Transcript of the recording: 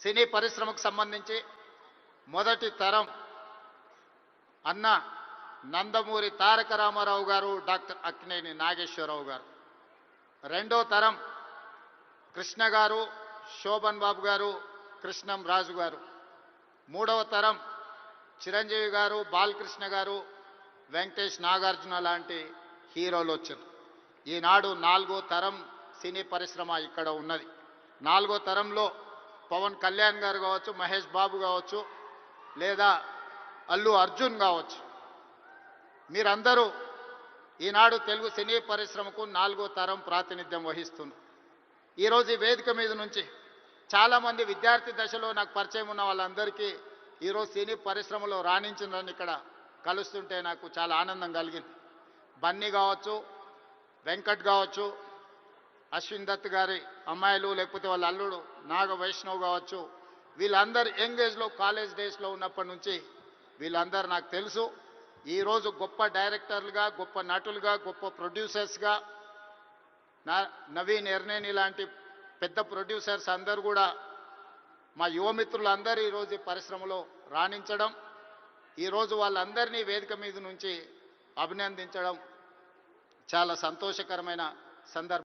సినీ పరిశ్రమకు సంబంధించి మొదటి తరం అన్న నందమూరి తారక రామారావు గారు, డాక్టర్ అక్కినేని నాగేశ్వరరావు గారు. రెండో తరం కృష్ణ గారు, శోభన్ బాబు గారు, కృష్ణం రాజు గారు. మూడవ తరం చిరంజీవి గారు, బాలకృష్ణ గారు, వెంకటేష్, నాగార్జున లాంటి హీరోలు వచ్చారు. ఈనాడు నాలుగో తరం సినీ పరిశ్రమ ఇక్కడ ఉన్నది. నాలుగో తరంలో పవన్ కళ్యాణ్ గారు కావచ్చు, మహేష్ బాబు కావచ్చు, లేదా అల్లు అర్జున్ కావచ్చు. మీరందరూ ఈనాడు తెలుగు సినీ పరిశ్రమకు నాలుగో తరం ప్రాతినిధ్యం వహిస్తున్నారు. ఈరోజు ఈ వేదిక మీద నుంచి చాలామంది విద్యార్థి దశలో నాకు పరిచయం ఉన్న వాళ్ళందరికీ ఈరోజు సినీ పరిశ్రమలో రాణించిందని ఇక్కడ కలుస్తుంటే నాకు చాలా ఆనందం కలిగింది. బన్నీ కావచ్చు, వెంకట్ కావచ్చు, అశ్విన్ దత్ గారి అమ్మాయిలు, లేకపోతే వాళ్ళ అల్లుడు నాగ వైష్ణవ్ కావచ్చు, వీళ్ళందరూ యంగ్ ఏజ్లో కాలేజ్ డేస్లో ఉన్నప్పటి నుంచి వీళ్ళందరూ నాకు తెలుసు. ఈరోజు గొప్ప డైరెక్టర్లుగా, గొప్ప నటులుగా, గొప్ప ప్రొడ్యూసర్స్గా నవీన్ ఎర్నేని లాంటి పెద్ద ప్రొడ్యూసర్స్ అందరూ కూడా మా యువమిత్రులందరూ ఈరోజు ఈ పరిశ్రమలో రాణించడం, ఈరోజు వాళ్ళందరినీ వేదిక మీద నుంచి అభినందించడం చాలా సంతోషకరమైన సందర్భం.